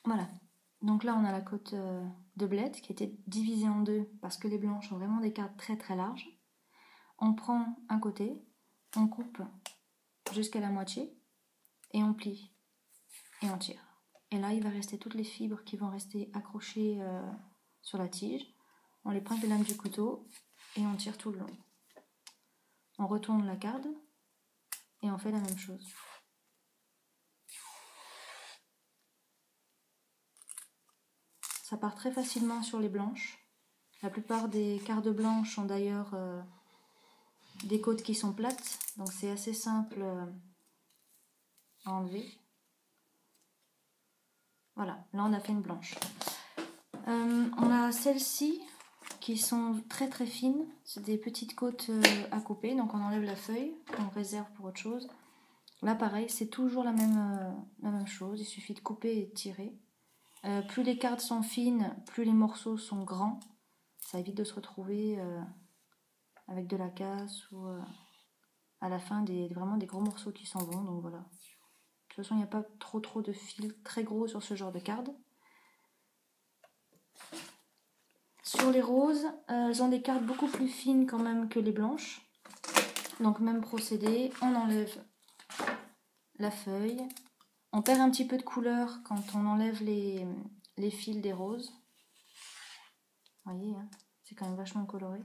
Voilà. Donc là, on a la côte de blette qui était divisée en deux parce que les blanches ont vraiment des cartes très très larges. On prend un côté, on coupe jusqu'à la moitié et on plie et on tire. Et là, il va rester toutes les fibres qui vont rester accrochées sur la tige. On les prend avec la lame du couteau et on tire tout le long. On retourne la garde et on fait la même chose. Ça part très facilement sur les blanches. La plupart des cardes blanches ont d'ailleurs des côtes qui sont plates, donc c'est assez simple à enlever. Voilà, là on a fait une blanche. On a celles-ci qui sont très très fines, c'est des petites côtes à couper, donc on enlève la feuille, on réserve pour autre chose. Là pareil, c'est toujours la même chose, il suffit de couper et de tirer. Plus les cartes sont fines, plus les morceaux sont grands, ça évite de se retrouver avec de la casse ou à la fin vraiment des gros morceaux qui s'en vont, donc voilà. De toute façon, il n'y a pas trop de fils très gros sur ce genre de cartes. Sur les roses, elles ont des cartes beaucoup plus fines quand même que les blanches. Donc même procédé, on enlève la feuille. On perd un petit peu de couleur quand on enlève les fils des roses. Vous voyez, hein, c'est quand même vachement coloré.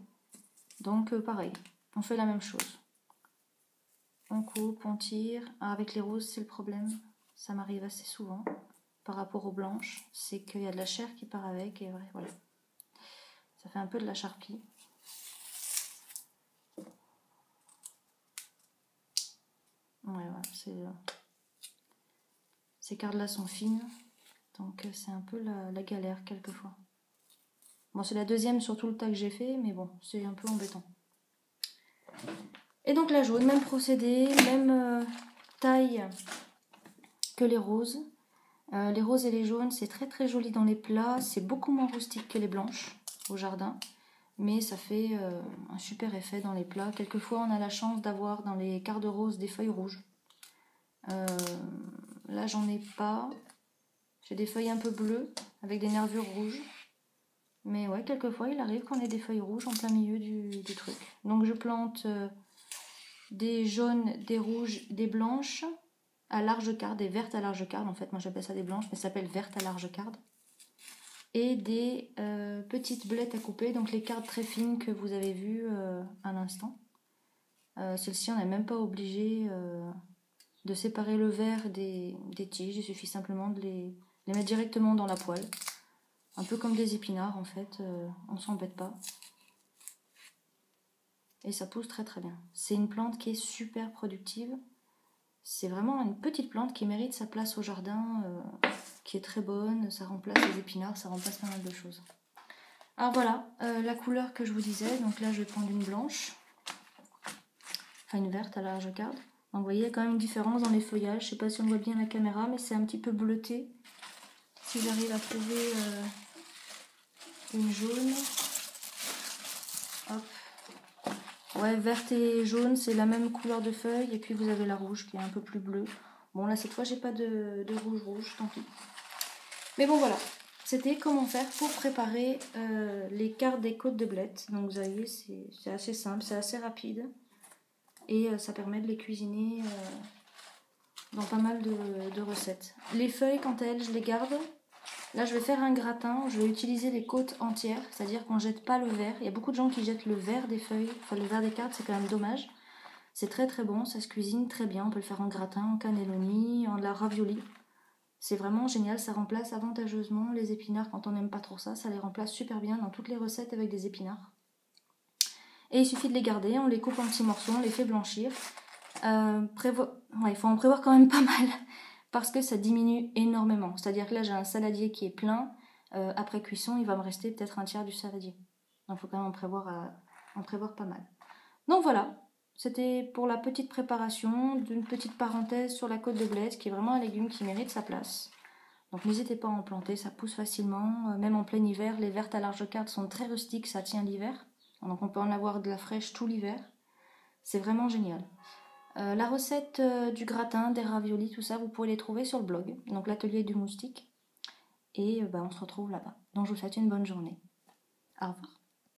Donc pareil, on fait la même chose. On coupe, on tire. Ah, avec les roses, c'est le problème. Ça m'arrive assez souvent par rapport aux blanches. C'est qu'il y a de la chair qui part avec et voilà. Ça fait un peu de la charpie. Ouais, voilà, ces cartes-là sont fines. Donc c'est un peu la galère quelquefois. Bon, c'est la deuxième sur tout le tas que j'ai fait, mais bon, c'est un peu embêtant. Et donc la jaune, même procédé, même taille que les roses. Les roses et les jaunes, c'est très très joli dans les plats. C'est beaucoup moins rustique que les blanches au jardin. Mais ça fait un super effet dans les plats. Quelquefois, on a la chance d'avoir dans les quarts de rose des feuilles rouges. Là, j'en ai pas. J'ai des feuilles un peu bleues avec des nervures rouges. Mais ouais, quelquefois, il arrive qu'on ait des feuilles rouges en plein milieu du truc. Donc, je plante des jaunes, des rouges, des blanches à large quart, des vertes à large quart. En fait, moi, j'appelle ça des blanches, mais ça s'appelle vertes à large quart. Et des petites blettes à couper, donc les cartes très fines que vous avez vues à l'instant. Celles-ci, on n'est même pas obligé de séparer le vert des tiges, il suffit simplement de les mettre directement dans la poêle. Un peu comme des épinards en fait, on ne s'embête pas. Et ça pousse très très bien. C'est une plante qui est super productive. C'est vraiment une petite plante qui mérite sa place au jardin, qui est très bonne, ça remplace les épinards, ça remplace pas mal de choses. Alors voilà, la couleur que je vous disais, donc là je vais prendre une blanche, enfin une verte à large quart. Donc vous voyez, il y a quand même une différence dans les feuillages, je ne sais pas si on voit bien la caméra, mais c'est un petit peu bleuté. Si j'arrive à trouver une jaune, hop. Ouais, verte et jaune, c'est la même couleur de feuille, et puis vous avez la rouge qui est un peu plus bleue. Bon là cette fois j'ai pas de rouge, tant pis. Mais bon voilà, c'était comment faire pour préparer les quarts des côtes de blettes. Donc vous voyez, c'est assez simple, c'est assez rapide. Et ça permet de les cuisiner dans pas mal de recettes. Les feuilles, quant à elles, je les garde. Là, je vais faire un gratin. Je vais utiliser les côtes entières, c'est-à-dire qu'on ne jette pas le vert. Il y a beaucoup de gens qui jettent le vert des feuilles. Enfin, le vert des cartes, c'est quand même dommage. C'est très très bon, ça se cuisine très bien. On peut le faire en gratin, en cannelloni, en la ravioli. C'est vraiment génial, ça remplace avantageusement les épinards quand on n'aime pas trop ça. Ça les remplace super bien dans toutes les recettes avec des épinards. Et il suffit de les garder, on les coupe en petits morceaux, on les fait blanchir. Il faut en prévoir quand même pas mal parce que ça diminue énormément. C'est-à-dire que là j'ai un saladier qui est plein, après cuisson il va me rester peut-être un tiers du saladier. Donc il faut quand même en prévoir pas mal. Donc voilà, c'était pour la petite préparation d'une petite parenthèse sur la côte de blette qui est vraiment un légume qui mérite sa place. Donc n'hésitez pas à en planter, ça pousse facilement, même en plein hiver. Les vertes à large quart sont très rustiques, ça tient l'hiver. Donc on peut en avoir de la fraîche tout l'hiver. C'est vraiment génial. La recette du gratin, des raviolis, tout ça, vous pouvez les trouver sur le blog. Donc l'atelier du moustique. et on se retrouve là-bas. Donc je vous souhaite une bonne journée. Au revoir.